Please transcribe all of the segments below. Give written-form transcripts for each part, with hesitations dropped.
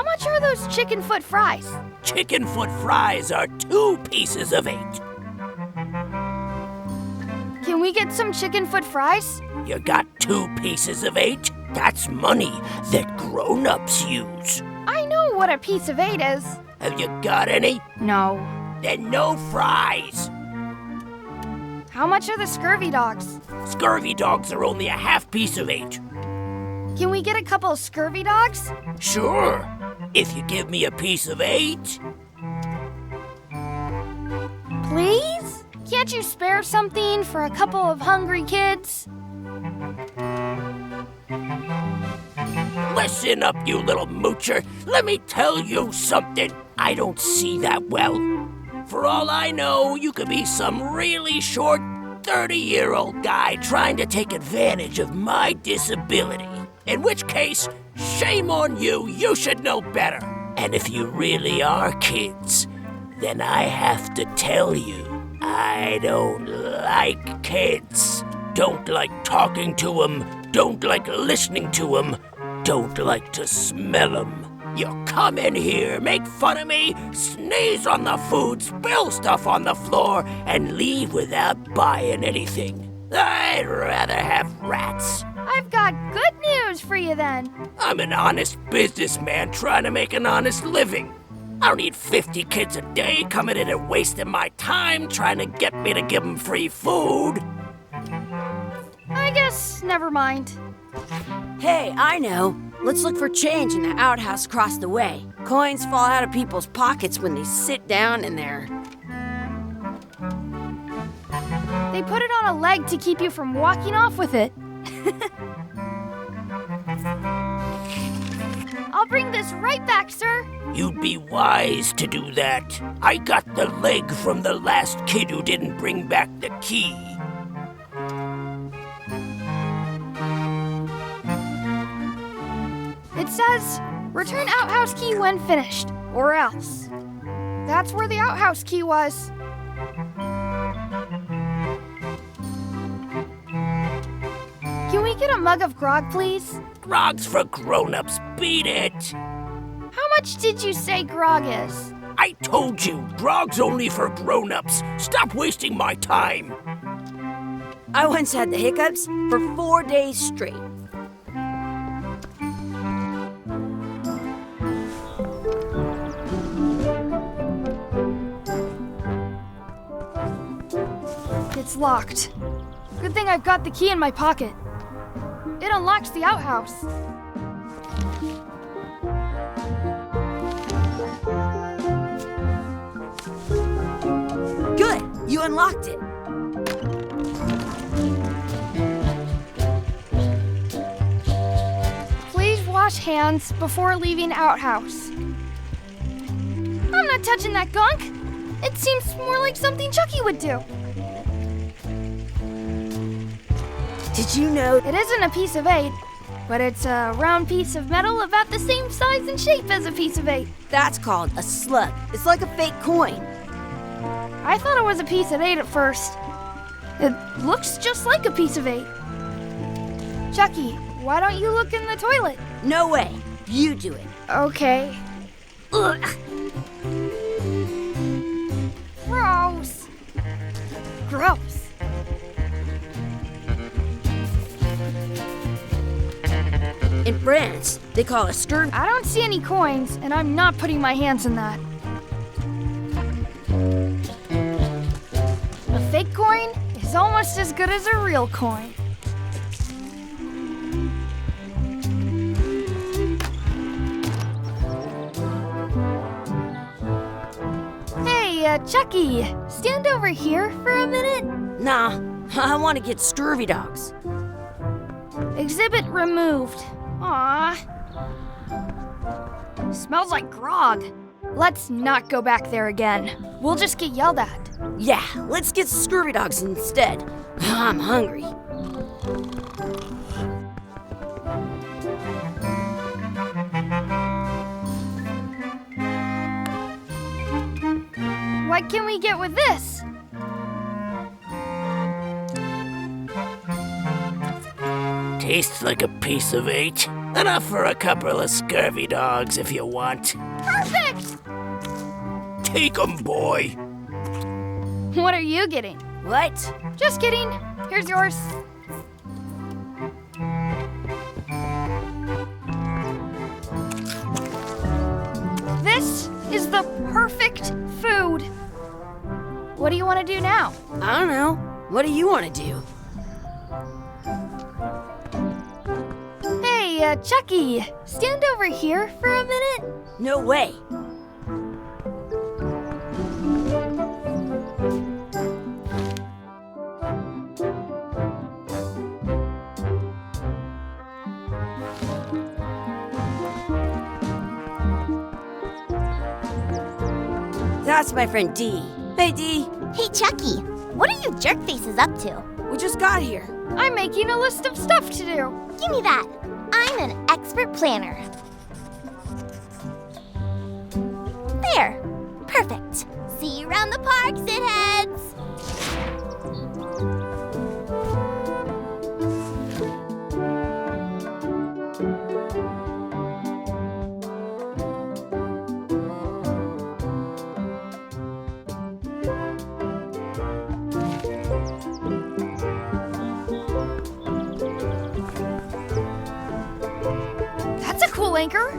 much are those chicken foot fries? Chicken foot fries are 2 pieces of 8. Can we get some chicken foot fries? You got 2 pieces of 8? That's money that grown-ups use. I know what a piece of 8 is. Have you got any? No. Then no fries. How much are the scurvy dogs? Scurvy dogs are only a half piece of 8. Can we get a couple of scurvy dogs? Sure, if you give me a piece of 8. Please? Can't you spare something for a couple of hungry kids? Listen up, you little moocher. Let me tell you something. I don't see that well. For all I know, you could be some really short 30-year-old guy trying to take advantage of my disability. In which case, shame on you. You should know better. And if you really are kids, then I have to tell you, I don't like kids. Don't like talking to them. Don't like listening to them. Don't like to smell them. You come in here, make fun of me, sneeze on the food, spill stuff on the floor, and leave without buying anything. I'd rather have rats. I've got good news for you then. I'm an honest businessman trying to make an honest living. I don't need 50 kids a day coming in and wasting my time trying to get me to give them free food. I guess never mind. Hey, I know. Let's look for change in the outhouse across the way. Coins fall out of people's pockets when they sit down in there. They put it on a leg to keep you from walking off with it. I'll bring this right back, sir. You'd be wise to do that. I got the leg from the last kid who didn't bring back the key. It says, return outhouse key when finished, or else. That's where the outhouse key was. Can we get a mug of grog, please? Grog's for grown-ups. Beat it. How much did you say grog is? I told you, grog's only for grown-ups. Stop wasting my time. I once had the hiccups for 4 days straight. It's locked. Good thing I've got the key in my pocket. It unlocks the outhouse. Good, you unlocked it. Please wash hands before leaving outhouse. I'm not touching that gunk. It seems more like something Chucky would do. Did you know It isn't a piece of 8, but it's a round piece of metal about the same size and shape as a piece of 8. that's called a slug? It's like a fake coin. I thought it was a piece of 8 at first. It looks just like a piece of 8. Chucky, why don't you look in the toilet? No way. You do it. Okay. Ugh. Gross. Gross. In France, they call a skirt. I don't see any coins, and I'm not putting my hands in that. A fake coin is almost as good as a real coin. Hey, Chucky, stand over here for a minute. Nah, I want to get scurvy dogs. Exhibit removed. Aww. Smells like grog. Let's not go back there again. We'll just get yelled at. Yeah, let's get scurvy dogs instead. I'm hungry. What can we get with this? Tastes like a piece of 8. Enough for a couple of scurvy dogs if you want. Perfect! Take 'em, boy. What are you getting? What? Just kidding. Here's yours. This is the perfect food. What do you want to do now? I don't know. What do you want to do? Hey, Chucky, stand over here for a minute. No way. That's my friend Dee. Hey, Dee. Hey, Chucky, what are you jerk faces up to? We just got here. I'm making a list of stuff to do. Give me that. I'm an expert planner. There. Perfect. See you around the park, shitheads. That's a cool anchor.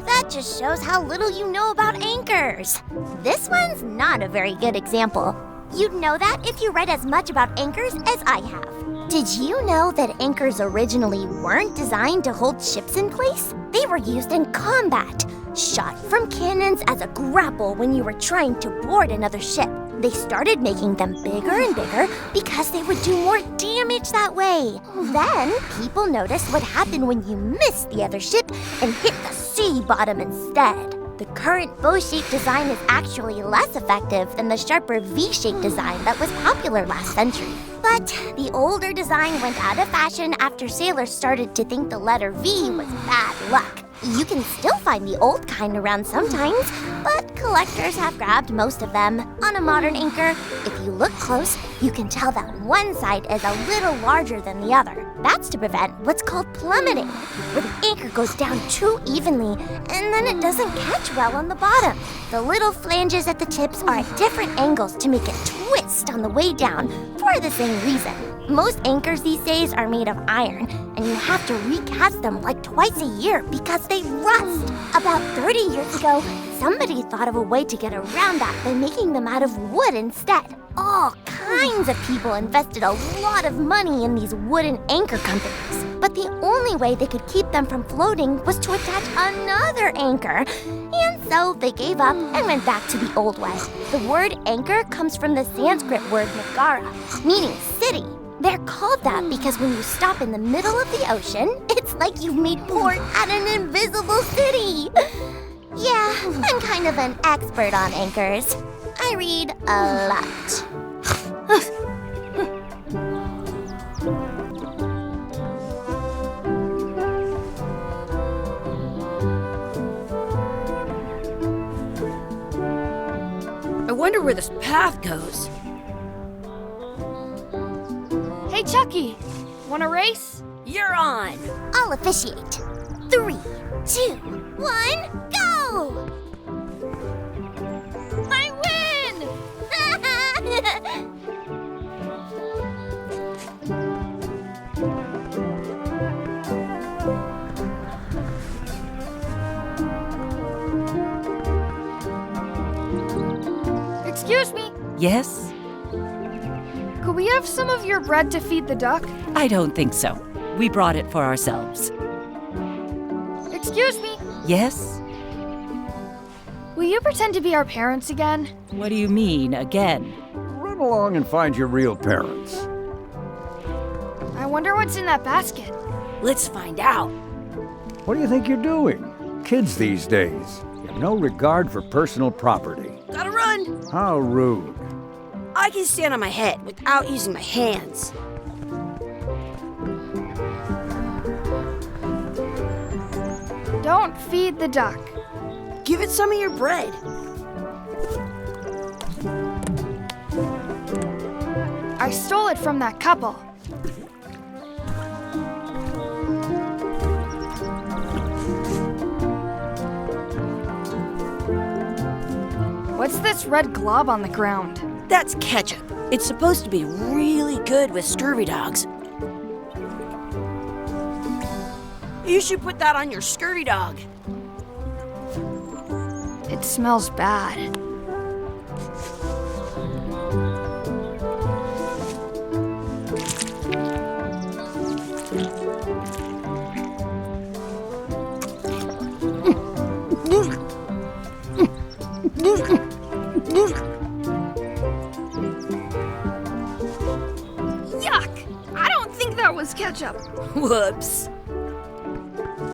That just shows how little you know about anchors. This one's not a very good example. You'd know that if you read as much about anchors as I have. Did you know that anchors originally weren't designed to hold ships in place? They were used in combat, shot from cannons as a grapple when you were trying to board another ship. They started making them bigger and bigger because they would do more damage that way. Then, people noticed what happened when you missed the other ship and hit the sea bottom instead. The current bow-shaped design is actually less effective than the sharper V-shaped design that was popular last century. But the older design went out of fashion after sailors started to think the letter V was bad luck. You can still find the old kind around sometimes, but collectors have grabbed most of them. On a modern anchor, if you look close, you can tell that one side is a little larger than the other. That's to prevent what's called plummeting, where the anchor goes down too evenly and then it doesn't catch well on the bottom. The little flanges at the tips are at different angles to make it twist on the way down for the same reason. Most anchors these days are made of iron, and you have to recast them like twice a year because they rust. About 30 years ago, somebody thought of a way to get around that by making them out of wood instead. All kinds of people invested a lot of money in these wooden anchor companies. But the only way they could keep them from floating was to attach another anchor. And so they gave up and went back to the old way. The word anchor comes from the Sanskrit word nagara, meaning city. They're called that because when you stop in the middle of the ocean, it's like you've made port at an invisible city. Yeah, I'm kind of an expert on anchors. I read a lot. I wonder where this path goes. Hey, Chucky, want a race? You're on. I'll officiate. 3, 2, 1, go! I win! Excuse me, Yes? could we have some of your bread to feed the duck? I don't think so. We brought it for ourselves. Excuse me, Yes? will you pretend to be our parents again? What do you mean, again? Run along and find your real parents. I wonder what's in that basket. Let's find out. What do you think you're doing? Kids these days have no regard for personal property. Gotta run. How rude. I can stand on my head without using my hands. Don't feed the duck. Give it some of your bread. I stole it from that couple. What's this red glob on the ground? That's ketchup. It's supposed to be really good with scurvy dogs. You should put that on your scurvy dog. It smells bad. Yuck! I don't think that was ketchup. Whoops.